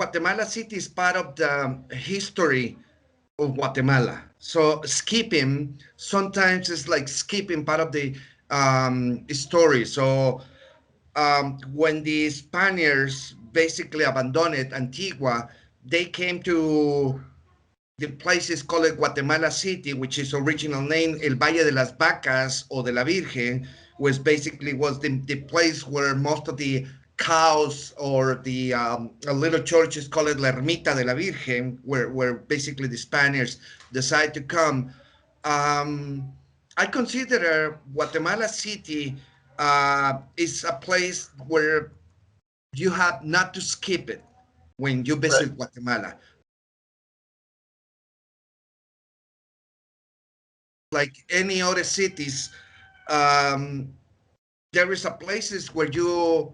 Guatemala City is part of the history of Guatemala. So skipping sometimes is like skipping part of the story. So when the Spaniards basically abandoned Antigua, they came to the place is called Guatemala City, which is original name El Valle de las Vacas or de la Virgen, which basically was the place where most of the cows or the a little church is called La Ermita de la Virgen, where basically the Spaniards decide to come. Um, I consider Guatemala City is a place where you have not to skip it when you Right. visit Guatemala. Like any other cities, um, there is a places where you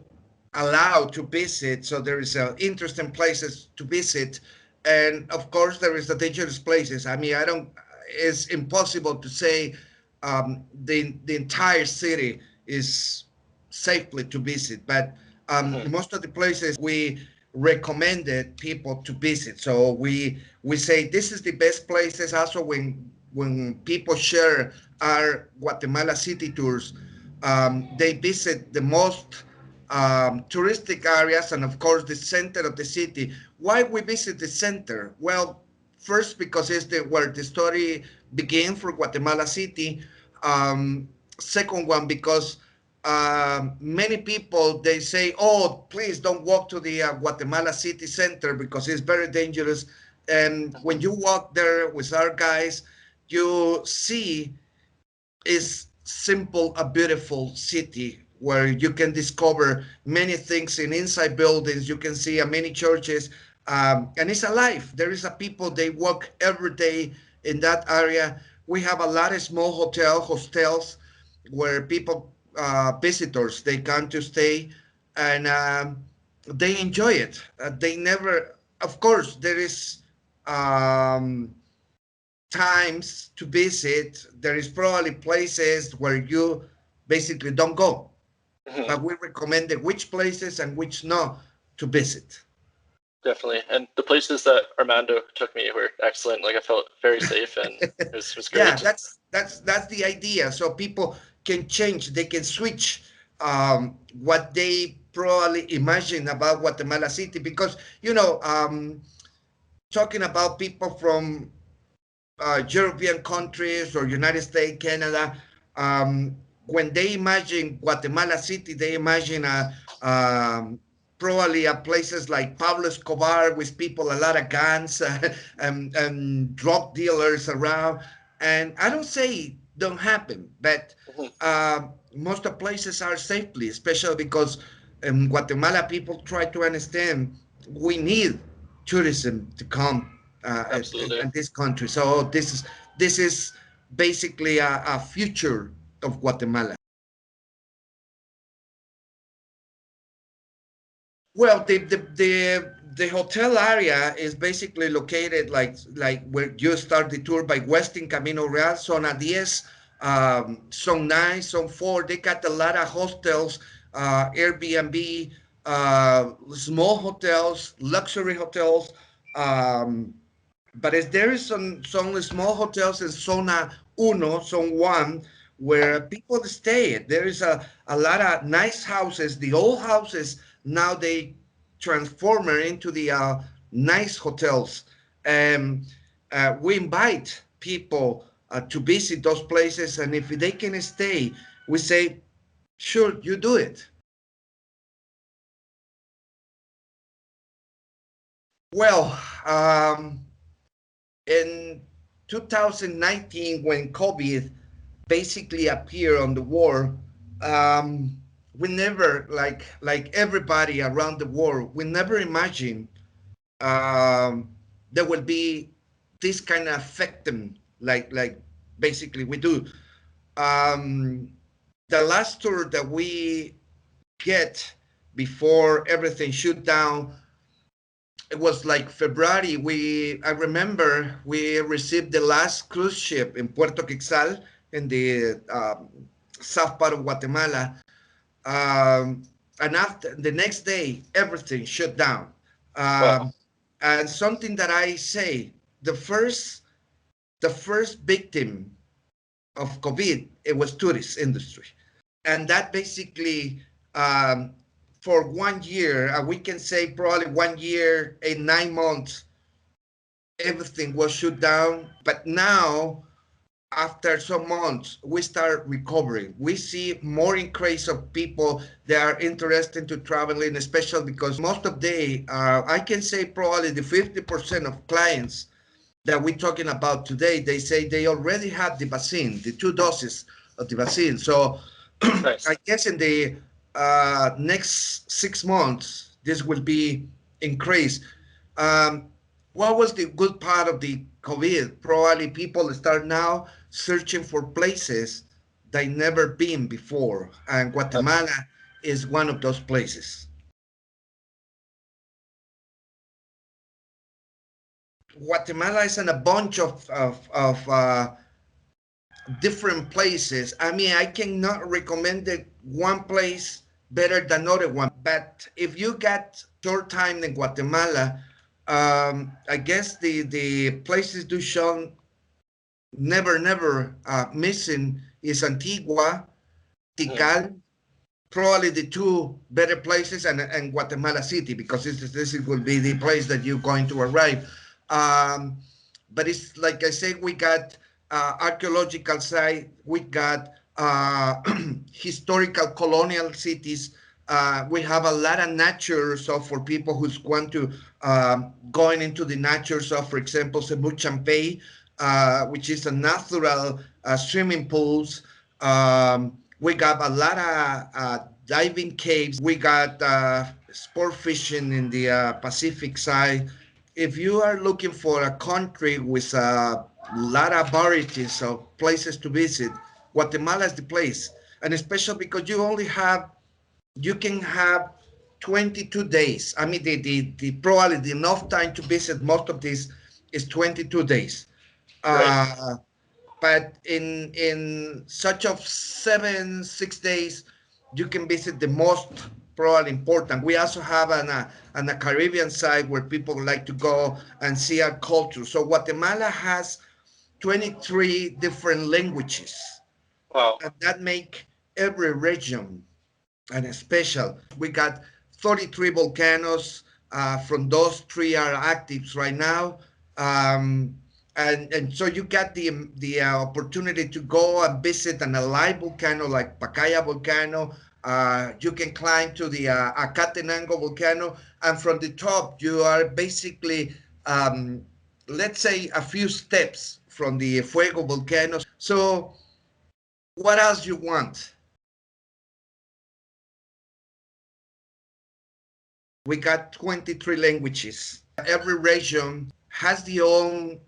allow to visit. So there is interesting places to visit, and of course there is the dangerous places. I mean, I don't. It's impossible to say the entire city is safely to visit, but Hmm. most of the places we recommended people to visit. So we say this is the best places. Also, when people share our Guatemala city tours, they visit the most touristic areas and of course the center of the city. Why we visit the center? Well, first because it's where the story began for Guatemala City. Um, Second one because many people they say, "Oh, please don't walk to the Guatemala City Center because it's very dangerous." And when you walk there with our guys, you see is simple a beautiful city where you can discover many things in inside buildings. You can see many churches, and it's alive. There is a people they walk every day in that area. We have a lot of small hostels where people visitors they come to stay, and they enjoy it. They never, of course, there is um, times to visit. There is probably places where you basically don't go, Hmm. but we recommended which places and which no to visit. Definitely. And the places that Armando took me were excellent. Like I felt very safe and it was Yeah, great. that's the idea. So people can change, they can switch what they probably imagine about Guatemala City because talking about people from European countries or United States, Canada, when they imagine Guatemala City, they imagine probably places like Pablo Escobar with people, a lot of guns and drug dealers around. And I don't say it don't happen, but Hmm. most of places are safely, especially because Guatemala people try to understand we need tourism to come Absolutely. in this country. So this is basically a future of Guatemala. Well, the hotel area is basically located like where you start the tour by Westin Camino Real, Zona 10, Zone 9, Zone 4. They got a lot of hostels, Airbnb, small hotels, luxury hotels. Um, but there is some small hotels in Zona Uno, Zone 1, where people stay. There is a lot of nice houses. The old houses, now they transform it into the nice hotels. And we invite people to visit those places. And if they can stay, we say, sure, you do it. Well, in 2019, when COVID basically appeared on the world, um, we never, like everybody around the world, we never imagined there will be this kind of affecting, like basically we do. Um, the last tour that we get before everything shut down, it was like February. I remember we received the last cruise ship in Puerto Quixal in the south part of Guatemala. And after the next day, everything shut down. Wow. And something that I say, the first victim of COVID, it was tourist industry. And that basically, um, for 1 year, we can say probably 1 year and 9 months, everything was shut down. But now, after some months, we start recovering. We see more increase of people that are interested to traveling, especially because most of the, I can say probably the 50% of clients that we're talking about today, they say they already have the vaccine, the 2 doses of the vaccine. So Nice. I guess in the next 6 months, this will be increased. Um, what was the good part of the COVID? Probably people start now searching for places they never been before, and Guatemala is one of those places. Guatemala is in a bunch of different places. I mean, I cannot recommend it one place better than another one. But if you got short time in Guatemala, I guess the places to show never missing is Antigua, Mhm. Tikal, probably the two better places, and Guatemala City, because this will be the place that you're going to arrive. Um, but it's like I said, we got archaeological site, we got historical colonial cities. We have a lot of nature, so for people who want to going into the nature, so for example, Cebu Champey, which is a natural swimming pools. We got a lot of diving caves. We got sport fishing in the Pacific side. If you are looking for a country with a lot of varieties of places to visit, Guatemala is the place. And especially because you can have 22 days. I mean, the probably the enough time to visit most of this is 22 days. Right. Uh, but in such of 7 6 days you can visit the most probably important. We also have an a Caribbean side where people like to go and see our culture. So Guatemala has 23 different languages, Wow. and that make every region and special. We got 33 volcanoes. From those three are active right now. Um, and so you got the opportunity to go and visit an alive volcano like Pacaya volcano. You can climb to the Acatenango volcano, and from the top you are basically, let's say, a few steps from the Fuego volcano. So what else you want? We got 23 languages. Every region has the own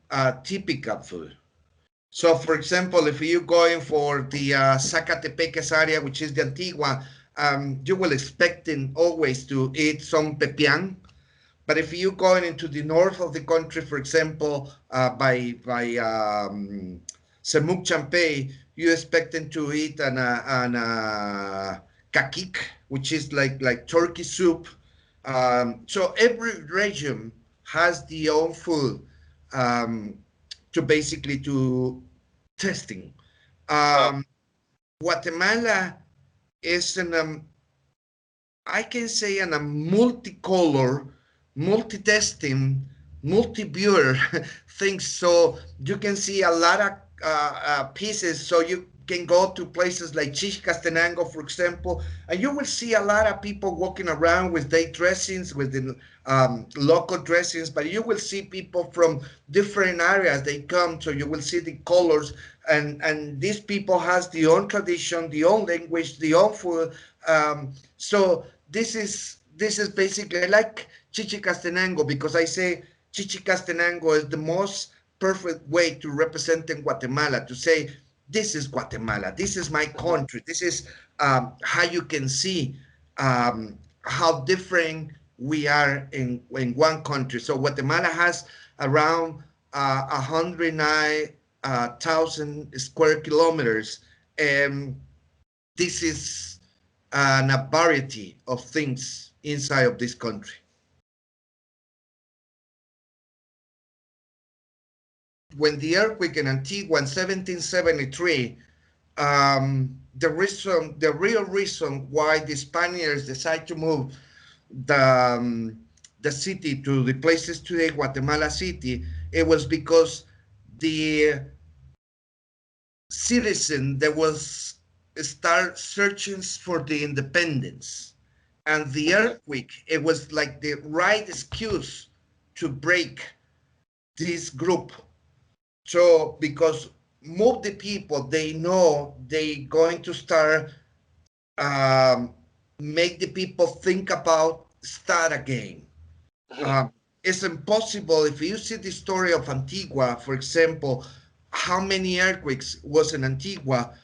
typical food. So, for example, if you're going for the Zacatepeques area, which is the Antigua, you will expecting always to eat some pepian. But if you're going into the north of the country, for example, by Semuc Champey, you're expecting to eat an kakik, which is like turkey soup. So every region has the own food um, to basically to testing. Wow. Um, Guatemala is an I can say in a multicolor, multi-testing, multi-viewer things. So you can see a lot of pieces. So you can go to places like Chichicastenango, for example, and you will see a lot of people walking around with day dressings, with the local dressings, but you will see people from different areas. They come, so you will see the colors, and these people has the own tradition, the own language, the own food. So this is basically, I like Chichicastenango because I say Chichicastenango is the most perfect way to represent in Guatemala, to say this is Guatemala, this is my Mhm. country, this is how you can see how different we are in one country. So Guatemala has around 109,000 square kilometers, and this is a variety of things inside of this country. when the earthquake in Antigua in 1773, the real reason why the Spaniards decided to move the city to the places today, Guatemala City, it was because the citizen that was start searching for the independence, and the earthquake, it was like the right excuse to break this group. So because most the people, they know they going to start um, make the people think about start again. Um, it's impossible if you see the story of Antigua, for example, how many earthquakes was in Antigua.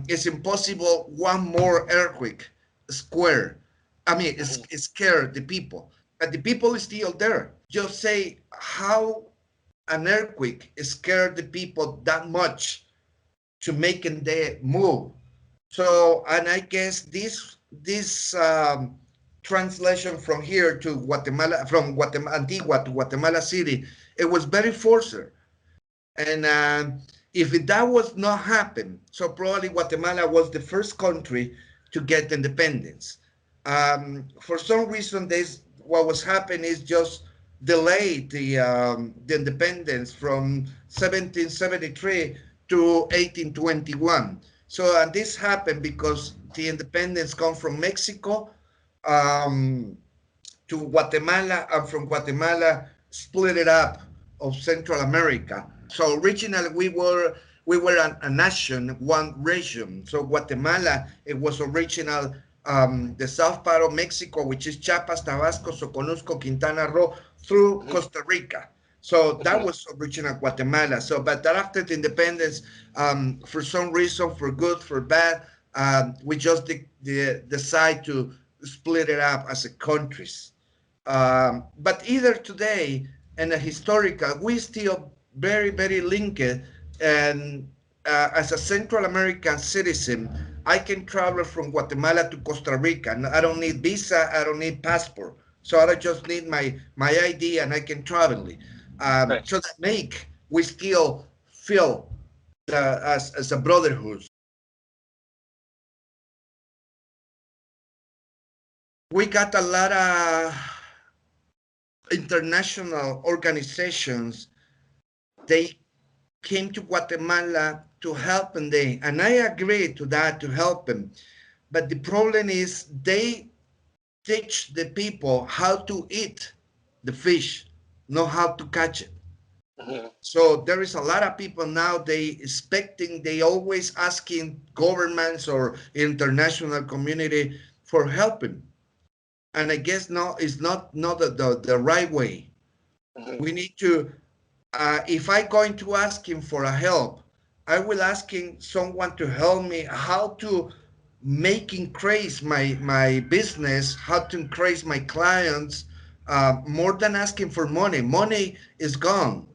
It's impossible one more earthquake square. I mean, it's scared the people, but the people is still there. Just say how an earthquake scared the people that much to making the move. So, and I guess this translation from here to Guatemala, from Guatemala, Antigua to Guatemala City, it was very forced. And if that was not happen, so probably Guatemala was the first country to get independence. For some reason, this what was happening is just delayed the independence from 1773 to 1821. So and this happened because the independence come from Mexico um, to Guatemala, and from Guatemala split it up of Central America. So originally we were a nation, one region. So Guatemala, it was original the south part of Mexico, which is Chiapas, Tabasco, Soconusco, Quintana Roo, through Costa Rica. So that was original Guatemala. So, but that after the independence, for some reason, for good, for bad, we just decide to split it up as a countries. But either today and a historical, we still very, very linked. And as a Central American citizen, I can travel from Guatemala to Costa Rica. And I don't need visa. I don't need passport. So I just need my ID and I can travel. Right. So that make we still feel as a brotherhood. We got a lot of international organizations. They came to Guatemala to help them, and I agree to that, to help them. But the problem is they teach the people how to eat the fish, not how to catch it. So there is a lot of people now, they expecting, they always asking governments or international community for helping. And I guess no, it's not the right way. We need to if I going to ask him for a help, I will asking someone to help me how to make increase my business, how to increase my clients, more than asking for money. Money is gone.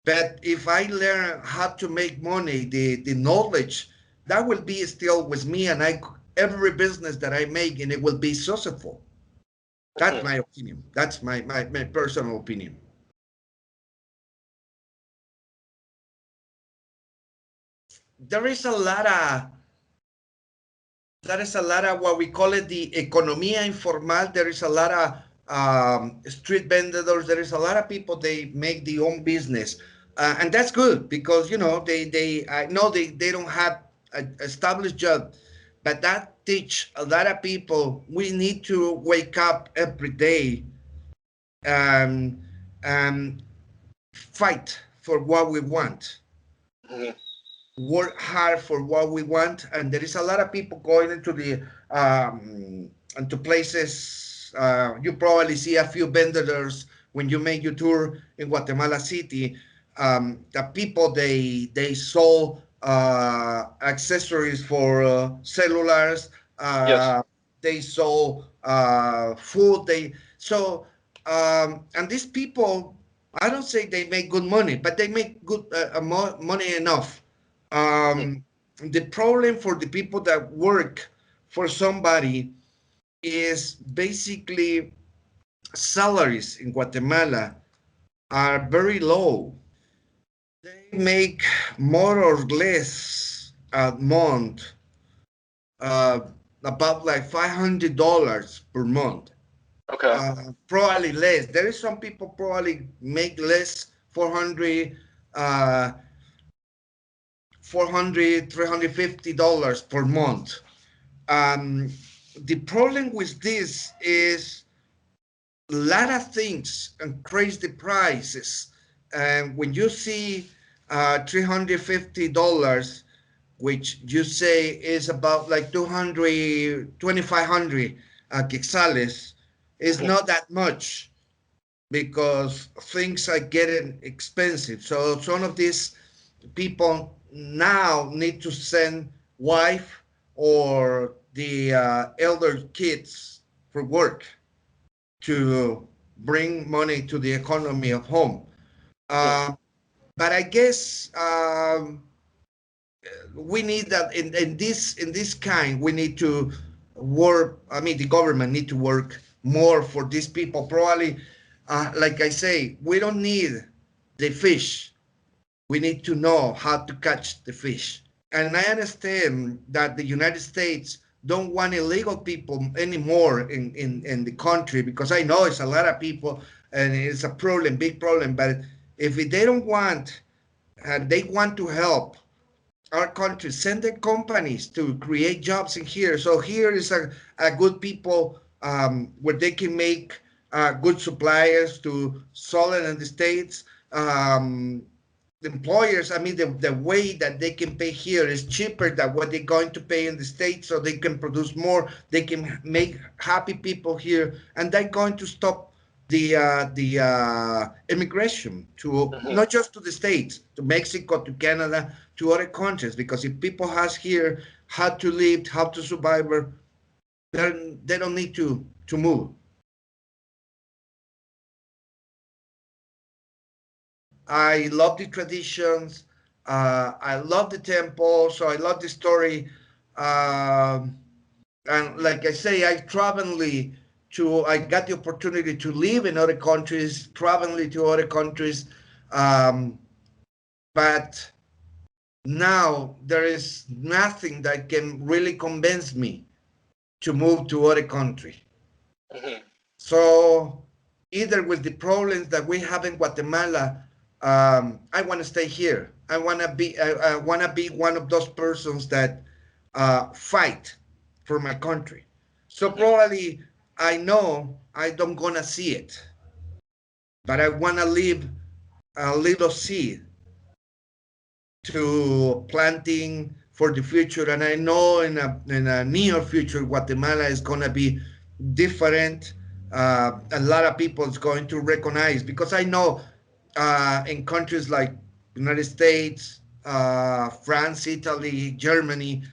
But if I learn how to make money, the knowledge, that will be still with me, and I every business that I make, and it will be successful. That's my opinion. That's my personal opinion. There is a lot of There is a lot of what we call it the economía informal. There is a lot of street vendors. There is a lot of people, they make their own business, and that's good because they I know they don't have an established job, but that teach a lot of people we need to wake up every day and and fight for what we want, work hard for what we want. And there is a lot of people going into the into places. You probably see a few vendors when you make your tour in Guatemala City. The people, they sold accessories for cellulars. Yes. They sold food. And these people, I don't say they make good money, but they make good money enough. The problem for the people that work for somebody is basically salaries in Guatemala are very low. They make more or less a month, uh, about like $500 per month. Okay. Probably less. There is some people probably make less, 400, uh, 400, $350 per month. Um, the problem with this is a lot of things increase the prices. And when you see $350, which you say is about like 200, 2,500 quetzales, is Mhm. not that much because things are getting expensive. So some of these people now need to send wife or the elder kids for work to bring money to the economy of home. Mhm. Uh, but I guess we need that in this kind we need to work. I mean, the government need to work more for these people. Probably, like I say, we don't need the fish. We need to know how to catch the fish. And I understand that the United States don't want illegal people anymore in the country, because I know it's a lot of people and it's a problem, big problem. But if they don't want, and they want to help our country, send their companies to create jobs in here. So here is a good people, where they can make good suppliers to sell it in the States. The employers, I mean, the way that they can pay here is cheaper than what they're going to pay in the States, so they can produce more, they can make happy people here, and they're going to stop the immigration to Mhm. not just to the States, to Mexico, to Canada, to other countries, because if people has here how to live, how to survive, then they don't need to move. I love the traditions. I love the temple, so I love the story. Um, and like I say, I got the opportunity to live in other countries, traveling to other countries. Um, but now there is nothing that can really convince me to move to other country. Mhm. So either with the problems that we have in Guatemala, I want to stay here. I want to be one of those persons that fight for my country. So Mhm. probably I know I don't gonna see it, but I want to leave a little seed to planting for the future. And I know in a near future, Guatemala is going to be different. A lot of people is going to recognize, because I know in countries like United States, France, Italy, Germany,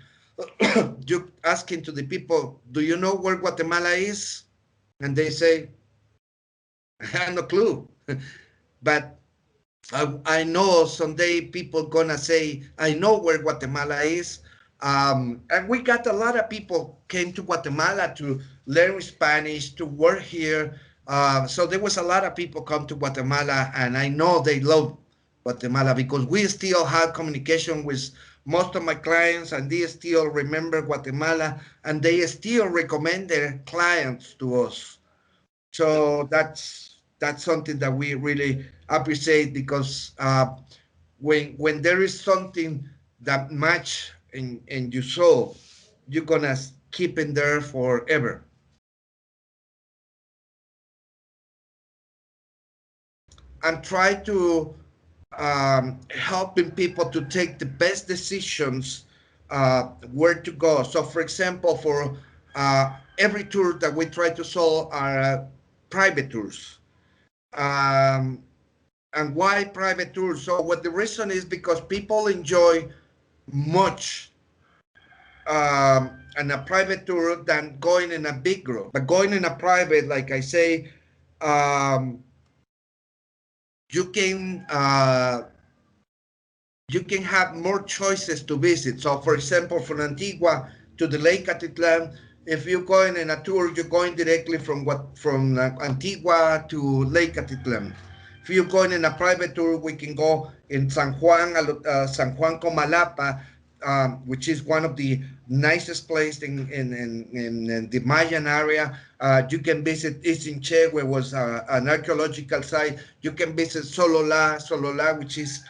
you asking to the people, do you know where Guatemala is? And they say, I have no clue. But I know someday people gonna say, I know where Guatemala is. And we got a lot of people came to Guatemala to learn Spanish, to work here. So there was a lot of people come to Guatemala, and I know they love Guatemala, because we still have communication with most of my clients, and they still remember Guatemala, and they still recommend their clients to us. So that's something that we really appreciate, because when there is something that match in your soul, you're gonna keep in there forever. And try to helping people to take the best decisions, where to go. So for example, for every tour that we try to sell are private tours. um, and why private tours? So what the reason is, because people enjoy much in a private tour than going in a big group. But going in a private, like I say, um, you can uh, you can have more choices to visit. So, for example, from Antigua to the Lake Atitlan, if you're going in a tour, you're going directly from Antigua to Lake Atitlan. If you're going in a private tour, we can go in San Juan, San Juan Comalapa, which is one of the nicest places in the Mayan area. You can visit Isinche, where was an archaeological site. You can visit Solola, which is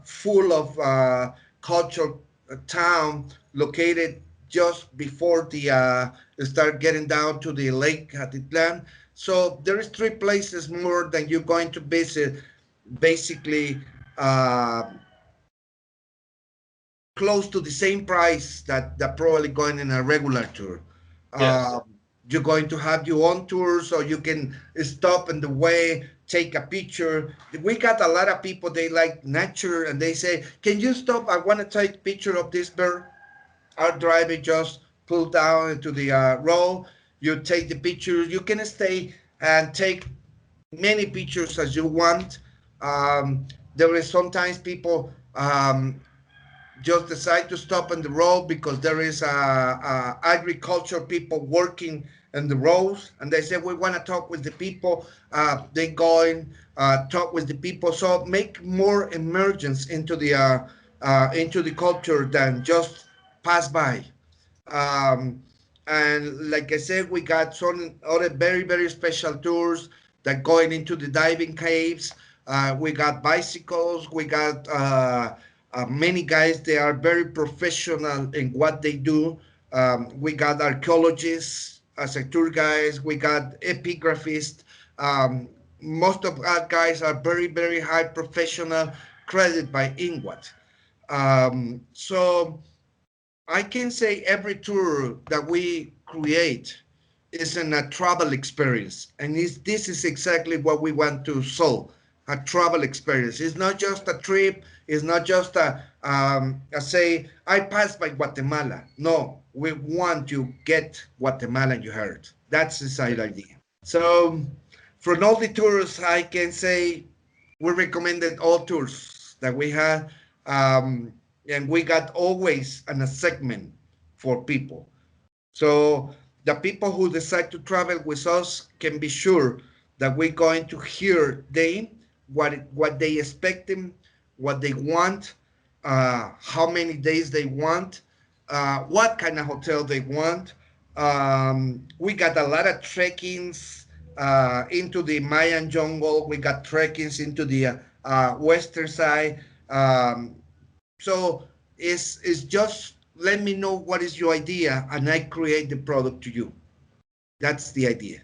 full of cultural town located just before the start getting down to the lake Atitlan. So there is three places more than you're going to visit, basically uh, close to the same price that probably going in a regular tour. Yes. Uh, you're going to have your own tour, so you can stop in the way, take a picture. We got a lot of people, they like nature, and they say, can you stop? I want to take a picture of this bird. Our driver just pull down into the road. You take the picture. You can stay and take many pictures as you want. There is sometimes people just decide to stop on the road because there is agriculture people working in the roads, and they say we want to talk with the people. They go in, talk with the people, so make more emergence into the culture than just pass by. um, and like I said, we got some other very special tours that going into the diving caves. We got bicycles. We got many guys. They are very professional in what they do. We got archaeologists as a tour guides. We got epigraphists. Um, Most of our guys are very high professional, credited by Inwat. So I can say every tour that we create is a travel experience, and this is exactly what we want to solve: a travel experience. It's not just a trip. It's not just a say I passed by Guatemala. No, we want you get Guatemala. You heard. That's the side idea. So for all the tours, I can say we recommended all tours that we had, um, and we got always a segment for people. So the people who decide to travel with us can be sure that we're going to hear them, what they expect them, what they want, how many days they want, what kind of hotel they want. We got a lot of trekkings into the Mayan jungle. We got trekkings into the western side. Um, so it's just let me know what is your idea, and I create the product to you. That's the idea.